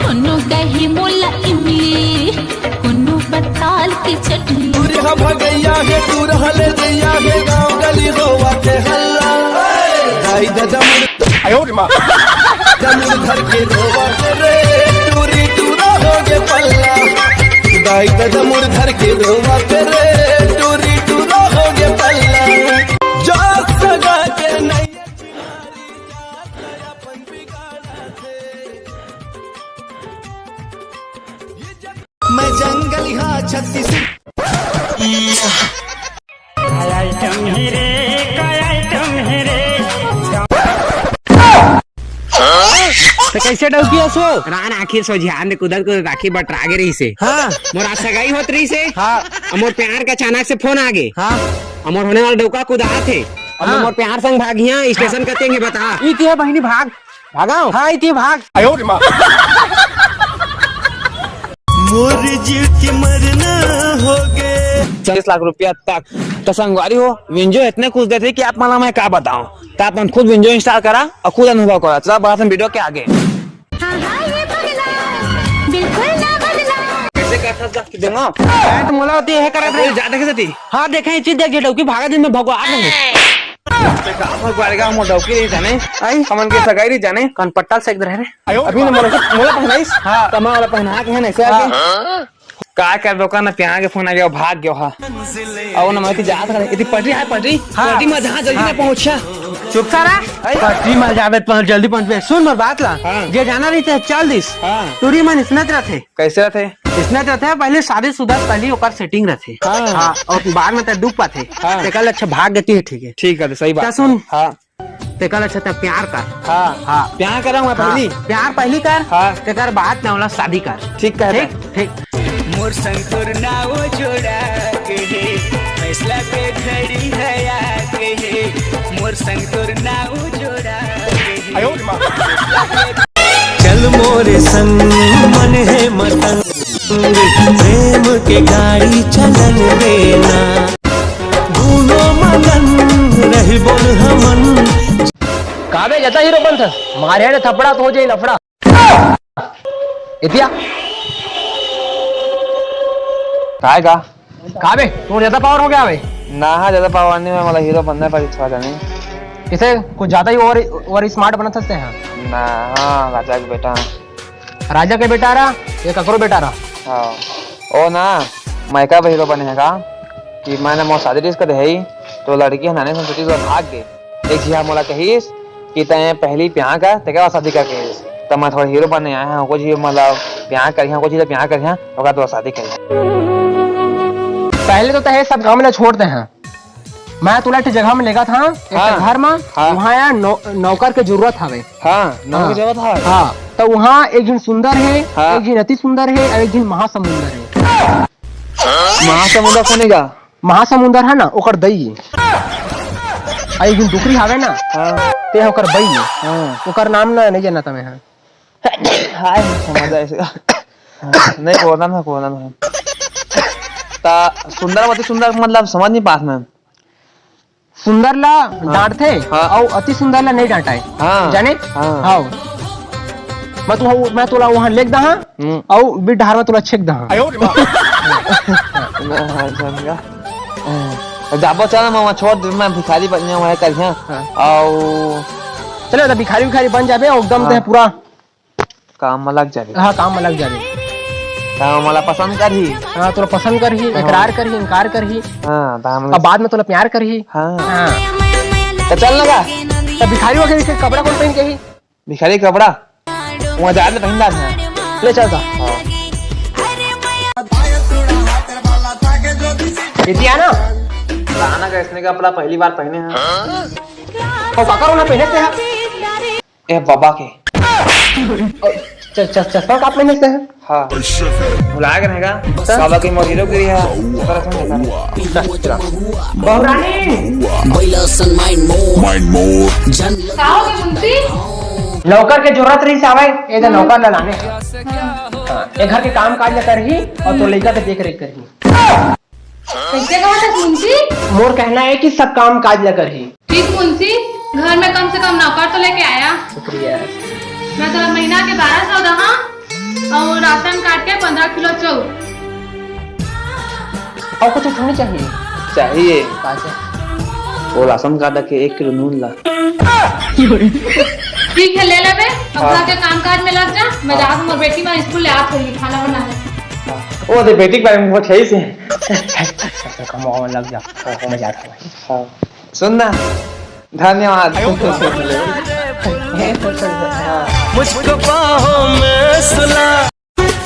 कोनो दही मोला इमली, कोनो बताल की चटनी। दूर भगैया है दूर हले दैया है गाँव गली गोवा के हल्ला। दाई दादा जमीन घर के रोवा के रे टूरी टूरा हो गे पल्ला। दाई दादा मुड़ घर के रोवा के रे टूरी टूरा हो गे पल्ला। जो सगा के नहीं मैं जंगल यहाँ छत्तीस तो कैसे डर किया सो रान आखिर सो ध्यान कुदर को राखी बटरा गे रही से। हाँ मोर आज सगाई होत रही से। हाँ मोर प्यार का अचानक से फोन आ गे। हाँ मोर होने वाला डौका कुदा थे। अब मोर प्यार संग भागिया स्टेशन कतेंगे बता। इती है बहनी भाग भागाओ। हाँ इती भाग आयो रे मां मोर जीव की मरना हो गए 40 लाख रुपया तक तो संगवारी हो विंजो इतने खुश देते कि आप माना मैं क्या बताऊं। तो आप खुद विंजो इंस्टॉल करा और खुद अनुभव करा। चला बात हम वीडियो के आगे। कैसे करता देंगा बैठ मोला होती है करे थे ज्यादा कैसे थी। हाँ देखे ये चीज देख जेडो की भागा दिन में भगवान नहीं भगवान मोर डौकी नहीं जाने आई हमन के सगाई नहीं जाने कन पट्टा से एक रह रे अभी न मोला पहनाइस। हां तमा वाला पहना के है ऐसे आके का कर दोका ना प्यार के फोन आ गया भाग गयो। हां और न मैं जात करे इतनी पटरी है पटरी में जहां जल्दी में पहुंचा चुप सारा पटरी में जावे पर जल्दी पहुंच। सुन मोर बात ला जे जाना नहीं थे चल दिस टूरी मन इसनत रहते कैसे रहते इसनत रहते पहले शादीशुदा पहले ओकर सेटिंग रहते। हां और बाद में त डूब पाते ते कल अच्छा भाग गती है। ठीक है सही बात सुन। हां ते कल अच्छा प्यार कर। हाँ हाँ प्यार करा हूँ पहली प्यार पहली कर। हाँ ते कर बाद में वाला शादी कर। ठीक है ठीक मोर संतुर नाव जोड़ा के फैसला पे खड़ी है आके मोर संतुर नाव जोड़ा चल मोरे संग मन है मतंग प्रेम के गाड़ी चलन देना दोनों मगन रही बोल हमन। काबे जता हीरो बन मारे ने थपड़ा तो हो जाए लफड़ा इतिया काय का काबे तू ज्यादा पावर हो गया बे ना। हाँ ज्यादा पावर नहीं मैं मतलब हीरो बनने पर इच्छा जाने इसे कुछ ज्यादा ही और स्मार्ट बना सकते हैं ना। हाँ राजा के बेटा रहा ये ककरो बेटा रहा। हाँ ओ ना मैं का हीरो बने है का कि मैंने मोर शादी कर है तो लड़की नाने से सोची भाग गए एक झिया मोला कहीस कि तय पहली प्यार कर ते के शादी करके तो मैं थोड़ा हीरो बनने आया हूँ कुछ मतलब प्यार करिया कुछ प्यार करिया तो शादी करिया। पहले तो तय सब काम छोड़ते हैं मैं तुला एक जगह में लेगा था एक घर में। वहाँ यार नौकर के जरूरत हवे। हाँ नौकर की जरूरत है। हाँ तो वहाँ एक दिन सुंदर है एक दिन अति सुंदर है और एक दिन महासमुंदर है। महासमुंदर कौन का महासमुंदर है ना ओकर दई एक दिन दुखरी हावे ना ते ओकर बई ओकर नाम ना नहीं जानता मैं। हाय समझ ऐसे नहीं बोलना है ता सुंदर सुंदर मतलब समझ नहीं पास में सुंदर ला डांटते और अति सुंदर ला नहीं डांटा है जाने। हाँ मैं तोला वहाँ लेक दहा और बिट ढार में तोला छेक दहा जाबो चल मैं छोड़ मैं भिखारी बनने वहाँ कर और चले तो भिखारी बन जाबे और एकदम ते पूरा काम में लग जाबे। हाँ काम में लग जाबे मला पसंद कर ही। हाँ तोला पसंद कर ही इकरार कर ही इनकार कर ही। हाँ अब बाद में तोला प्यार कर ही। हाँ तो चल लगा तो भिखारी वगैरह के कपड़ा कौन पहन के ही भिखारी कपड़ा वहाँ जा ले पहन दास ले चलता। इतिया ना लाना का इसने कपड़ा पहली बार पहने हैं और काका उन्हें पहने थे ए बाबा के चश्मा का पहने से है। हाँ बुलाया रहेगा बाबा की मोर हीरो गिरी है नौकर के जरूरत रही सावे ये तो नौकर न लाने ये घर के काम काज कर ही और तो लड़का के देख रेख कर ही। कैसे कहा था मुंशी? मोर कहना है कि सब काम काज न कर ही। ठीक मुंशी घर में कम से कम नौकर तो लेके आया। शुक्रिया। मैं तो महीना के 1200 दहा राशन काट के 15 किलो चाउर। और कुछ होनी चाहिए चाहिए कैसे वो राशन कार्ड के 1 किलो नून ला। ठीक है, ले लेबे। अब घर के काम काज में लग जा। मैं रात में बेटी में स्कूल ले आत होगी खाना बनाने। वो दे बेटी के बारे में बहुत सही से कमाओ में लग जा मजा आता है। हाँ सुन ना, धन्यवाद। मुझको बाहों में सुला,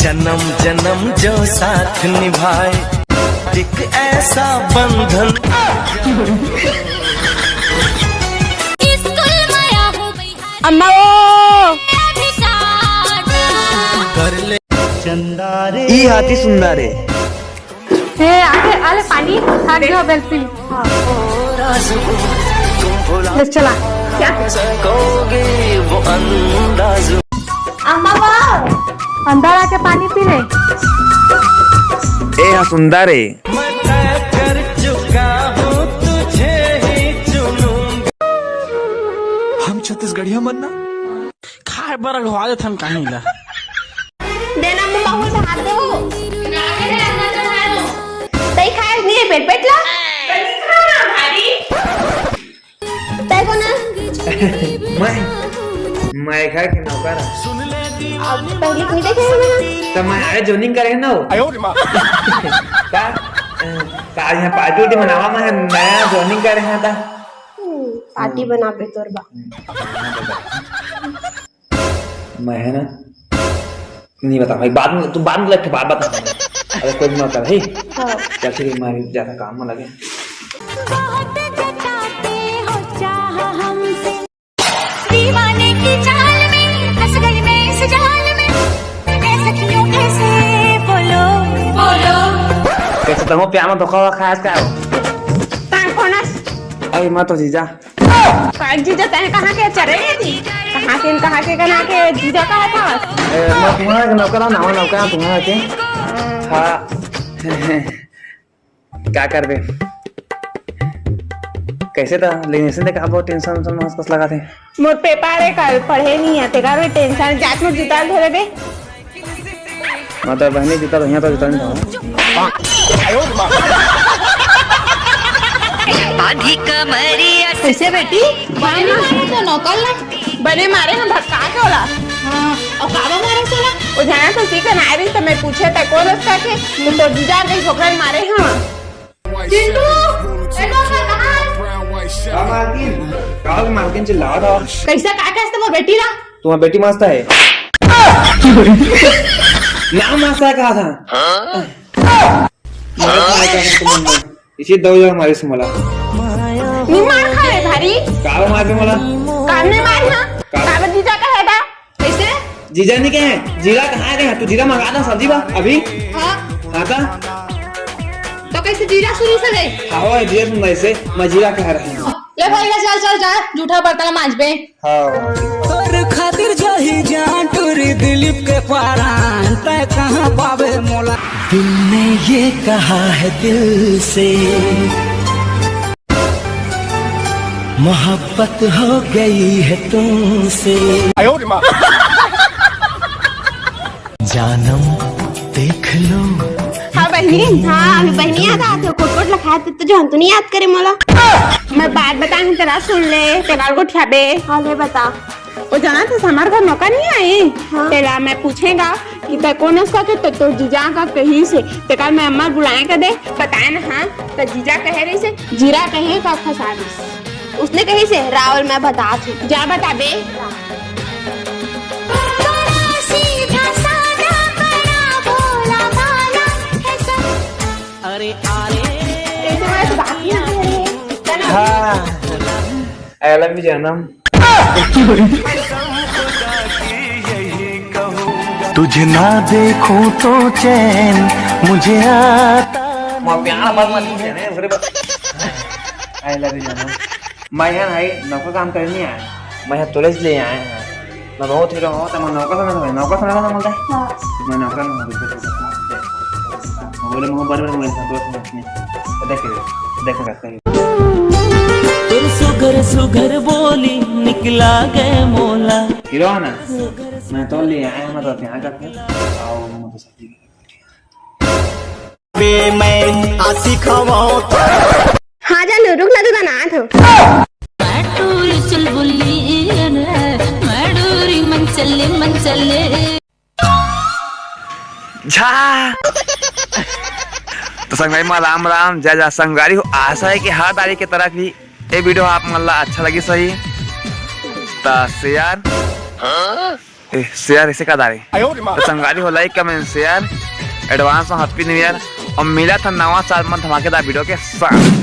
जन्म जन्म जो साथ निभाए, एक ऐसा बंधन। अम्मा वो कर ले चंदारे ई हाथी सुंदरे। हे आले आले पानी हाथ जो बेलपी। ले चला क्या सकोगे वो अंदाज। अम्मा वो अंदर आके पानी पी ले। ए हाँ सुंदरे। मैं तय कर चुका हूँ तुझे ही चुनूंगा। हम छत्तीसगढ़िया बनना खाए बर घवा थन कहीं ला देना मैं बाहु से हाथ दे हो तई खाए नहीं पेट पेट ला तई को ना मैं घर के नौकर अब पहले नहीं देखे ना तो मैं आगे जोनिंग करे ना का यहाँ पार्टी उटी मनावा मैं नया जोनिंग करे हैं था पार्टी बना पे तोर बा मैं है ना नहीं बता भाई, बाद में तू बाद में लग के बात बता। अरे कोई ना कर भाई चल ठीक है, मैं ज्यादा काम में लगे। दीवाने की चाल में फंस गई मैं इस जाल में ऐसा क्यों कैसे बोलो बोलो कैसे तुम प्यार में धोखा हुआ खास का ता कोना अरे मत तो जीजा काट जीजा तय कहां के चरे थी कहां के जीजा कहा था मैं तुम्हारा नौकर हूँ नावा नौकर हूँ तुम्हारा के हाँ क्या कर बे कैसे था लेकिन देखा बहुत टेंशन हंस लगा थे मोर पेपर है कल पढ़े नहीं है तेरा भी टेंशन जात में जुटाल धरे दे मतलब बहनी जीता तो यहाँ तो जीता नहीं आधी कमरिया कैसे बेटी बने मारे तो नौकर ला। बने मारे हम धक्का के होला हाँ और काबा मारे सोला। वो जाना तो सीखन आ रही तो मैं पूछे था कौन रास्ता के तो जीजा के छोकरा मारे हां चिंटू ए नौकर कहां है? मालकिन कहा मालकिन चिल्ला रहा कैसा का कैसे वो बेटी ला। तुम्हारी बेटी मस्त है नाम मस्त है कहा था इसी दो जगह हमारे से मला नी मार खा रे भारी कावा मार के मला काम ने मार हां काबा जीजा का है बा कैसे जीजा नहीं के हैं, जीरा कहाँ गए? तू जीरा मंगा ना सब्जी बा अभी। हाँ हाँ का तो कैसे जीरा शुरू से गई। हाँ जीरा सुन ऐसे मैं जीरा कह रहा हूँ। ले भाई चल चल जा जूठा बर्तन मांज बे। हाँ तोर खातिर जाही जान टूरी दिलीप के पारान तय कहाँ पावे मोला। दिल ने ये कहा है दिल से मोहब्बत हो गई है तुमसे। जानम देख लो। हाँ बहनी हाँ बहनी याद आते हो कोट लखा तो जो हम तो नहीं याद करे मोला मैं बात बताऊं तेरा सुन ले तेरा को ठबे। हाँ ले बता वो जाना तो हमारे घर मौका नहीं आई। हाँ। तेरा मैं पूछेगा कि ते कौन उसका के तो जीजा का कहीं से तेरा मैं अम्मा बुलाए का दे बताए ना। हाँ तो जीजा कहे रही से जीरा कहे का फंसा उसने कहीं से रावल मैं बता थी जा बता बे। अरे अरे हाँ आई लव यू जानम। तुझे ना देखूं तो चैन मुझे आता। प्यार बात मत आई लव यू जानम। मैं यहाँ भाई नौकर काम करने आया, मैं यहाँ तुरंत ले आया है। मैं बहुत ही रहा तो मैं नौकर समझ नौकर समझा था मुझे मैं नौकर बोले मुँह बड़े बड़े देखो कैसे सुगर सुगर बोली निकला गए मोला। हीरो ना मैं तो ले आया मतलब यहाँ जाते हैं आओ मोटरसाइकिल मैं आसी खवाओ हाँ जानू रुक ना तू ना थो झा तो संगवारी में राम राम जय जय संगवारी हो। आशा है कि हर तारीख की तरह भी ये वीडियो आप मतलब अच्छा लगी सही तो शेयर इसे का दारे तो संगवारी हो like comment share advance happy new year और मिला था नवा साल में धमाकेदार वीडियो के साथ।